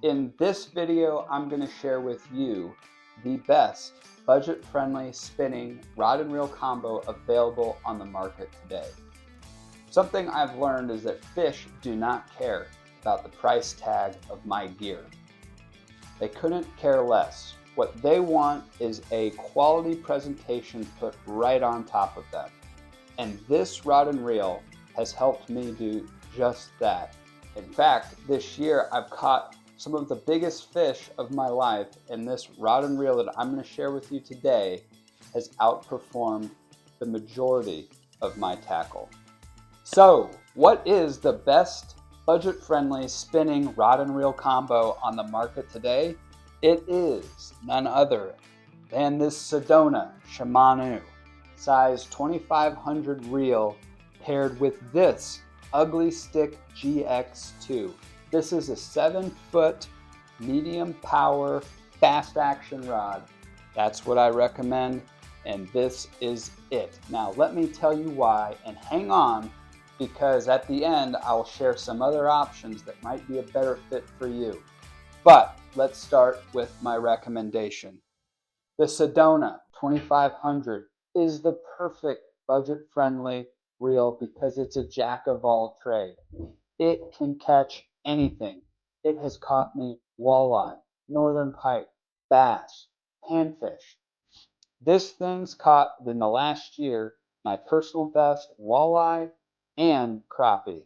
In this video, I'm going to share with you the best budget-friendly spinning rod and reel combo available on the market today. Something I've learned is that fish do not care about the price tag of my gear. They couldn't care less. What they want is a quality presentation put right on top of them. And this rod and reel has helped me do just that. In fact, this year I've caught some of the biggest fish of my life, and this rod and reel that I'm going to share with you today has outperformed the majority of my tackle. So, what is the best budget-friendly spinning rod and reel combo on the market today? It is none other than this Sedona Shimano size 2500 reel paired with this ugly Stik GX2. This is a 7-foot medium power fast action rod. That's what I recommend, and this is it. Now let me tell you why, and hang on, because at the end I'll share some other options that might be a better fit for you. But let's start with my recommendation. The Sedona 2500 is the perfect budget-friendly reel because it's a jack of all trades. It can catch anything. It has caught me walleye, northern pike, bass, panfish. This thing's caught in the last year my personal best walleye and crappie.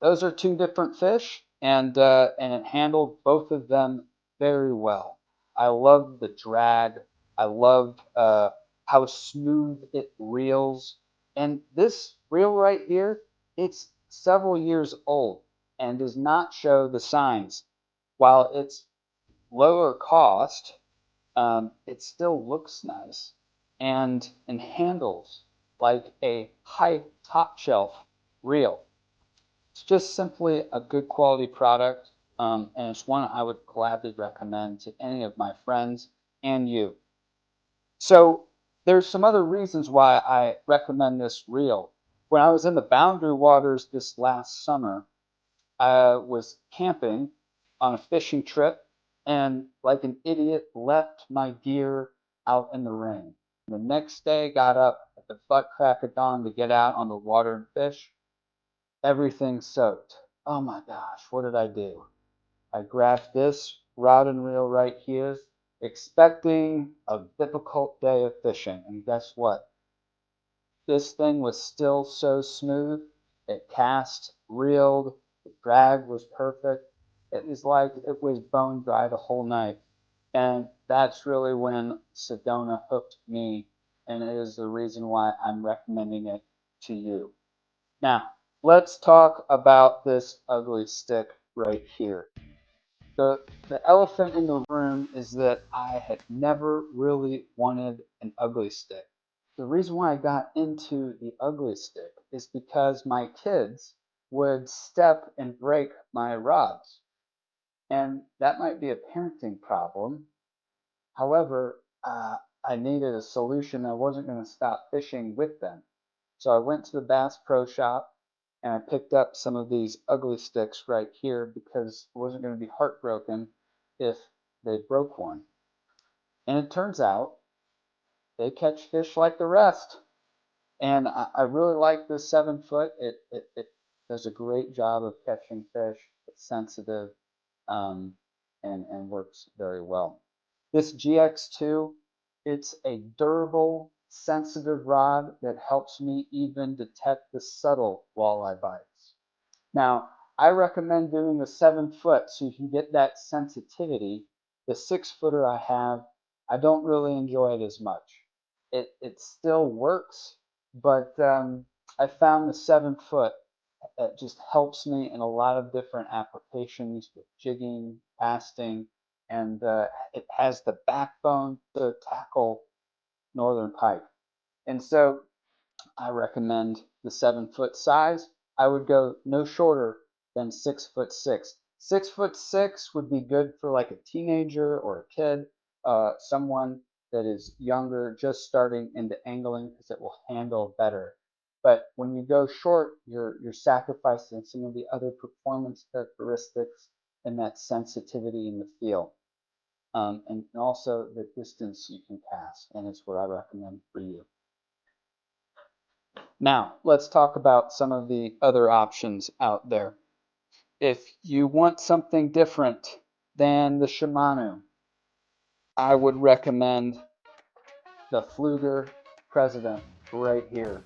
Those are two different fish, and it handled both of them very well. I love the drag. I love how smooth it reels. And this reel right here, it's several years old and does not show the signs. While it's lower cost, it still looks nice and handles like a high top shelf reel. It's just simply a good quality product, and it's one I would gladly recommend to any of my friends and you. So there's some other reasons why I recommend this reel. When I was in the Boundary Waters this last summer, I was camping on a fishing trip and like an idiot left my gear out in the rain. The next day got up at the butt crack of dawn to get out on the water and fish. Everything soaked. Oh my gosh, what did I do? I grabbed this rod and reel right here, expecting a difficult day of fishing. And guess what? This thing was still so smooth. It cast, reeled, the drag was perfect. It was like it was bone dry the whole night. And that's really when Sedona hooked me, and it is the reason why I'm recommending it to you. Now, let's talk about this ugly stick right here. The elephant in the room is that I had never really wanted an ugly stick. The reason why I got into the ugly stick is because my kids would step and break my rods. And that might be a parenting problem. However, I needed a solution. I wasn't going to stop fishing with them. So I went to the Bass Pro Shop and I picked up some of these ugly sticks right here because I wasn't going to be heartbroken if they broke one. And it turns out they catch fish like the rest. And I really like this 7-foot. It does a great job of catching fish. It's sensitive, and works very well. This GX2, it's a durable, sensitive rod that helps me even detect the subtle walleye bites. Now, I recommend doing the 7-foot so you can get that sensitivity. The 6-footer I have, I don't really enjoy it as much. It still works, but I found the 7-foot just helps me in a lot of different applications with jigging, casting, and it has the backbone to tackle northern pike. And so I recommend the 7-foot size. I would go no shorter than 6'6". 6'6" would be good for like a teenager or a kid, someone that is younger, just starting into angling, because it will handle better. But when you go short, you're sacrificing some of the other performance characteristics and that sensitivity in the feel. And also the distance you can cast, and it's what I recommend for you. Now, let's talk about some of the other options out there. If you want something different than the Shimano, I would recommend the Pflueger President right here.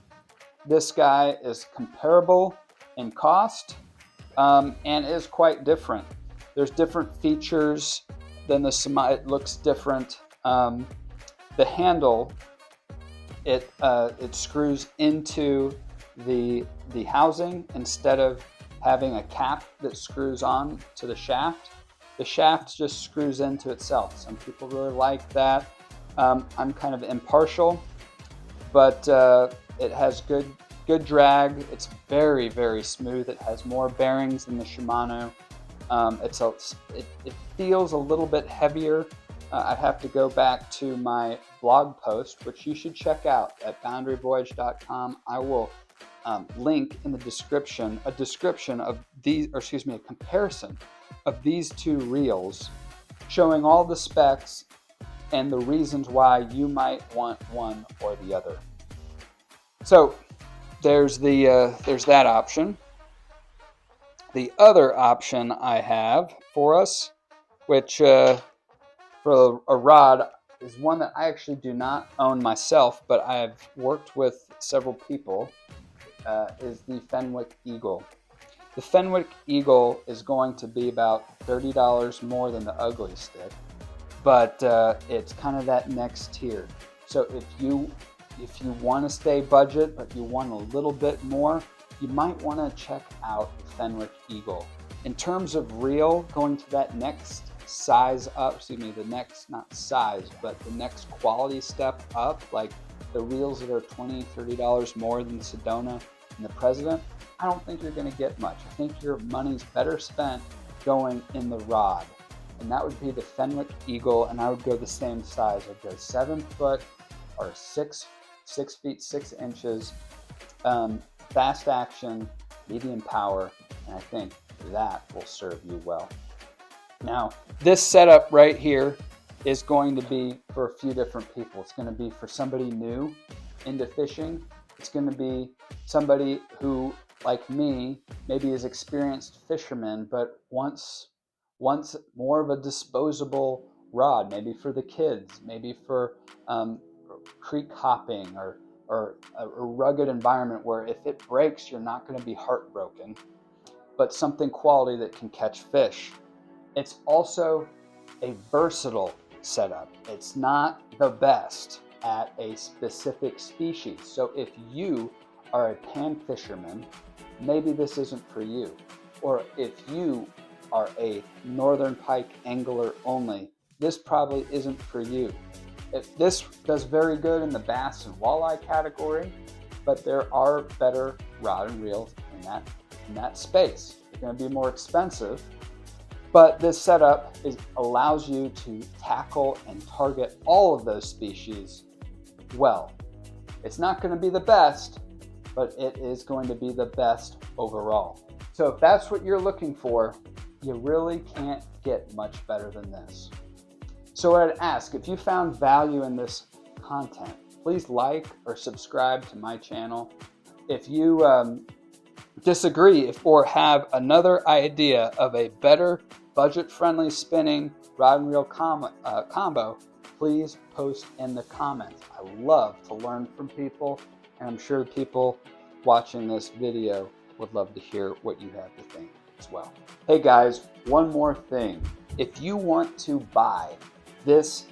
This guy is comparable in cost and is quite different. There's different features than the Shimano. It looks different. The handle, it screws into the housing instead of having a cap that screws on to the shaft. The shaft just screws into itself. Some people really like that. I'm kind of impartial, but it has good drag. It's very, very smooth. It has more bearings than the Shimano. It feels a little bit heavier. I'd have to go back to my blog post, which you should check out at boundaryvoyage.com. I will link in the description a comparison of these two reels, showing all the specs and the reasons why you might want one or the other. So there's that option. The other option I have for us, which for a rod, is one that I actually do not own myself, but I've worked with several people, is the Fenwick Eagle. The Fenwick Eagle is going to be about $30 more than the Ugly Stik, but it's kind of that next tier. So if you want to stay budget, but you want a little bit more, you might want to check out the Fenwick Eagle. In terms of reel, going to that next size up, not size, but the next quality step up, like the reels that are $20, $30 more than the Sedona and the President, I don't think you're going to get much. I think your money's better spent going in the rod. And that would be the Fenwick Eagle, and I would go the same size. I'd go 7 foot or 6 feet 6 inches, fast action, medium power, and I think that will serve you well. Now, this setup right here is going to be for a few different people. It's going to be for somebody new into fishing. It's going to be somebody who, like me, maybe is experienced fisherman, but wants more of a disposable rod, maybe for the kids, maybe for creek hopping or a rugged environment where if it breaks, you're not going to be heartbroken, but something quality that can catch fish. It's also a versatile setup. It's not the best at a specific species. So if you are a pan fisherman, maybe this isn't for you. Or if you are a northern pike angler only, this probably isn't for you. If this does very good in the bass and walleye category, but there are better rod and reels in that space. They're going to be more expensive, but this setup allows you to tackle and target all of those species well. It's not going to be the best, but it is going to be the best overall. So if that's what you're looking for, you really can't get much better than this. So I'd ask, if you found value in this content, please like or subscribe to my channel. If you disagree or have another idea of a better budget-friendly spinning rod and reel combo, please post in the comments. I love to learn from people, and I'm sure the people watching this video would love to hear what you have to think as well. Hey guys, one more thing. If you want to buy this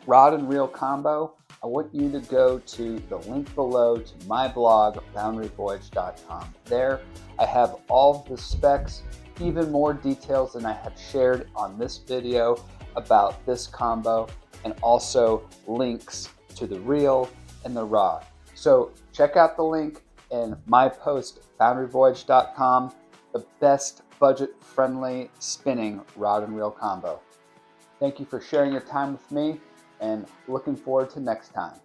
rod and reel combo, I want you to go to the link below to my blog, boundaryvoyage.com. There I have all of the specs, even more details than I have shared on this video about this combo, and also links to the reel and the rod. So check out the link in my post, boundaryvoyage.com, the best budget-friendly spinning rod and reel combo. Thank you for sharing your time with me, and looking forward to next time.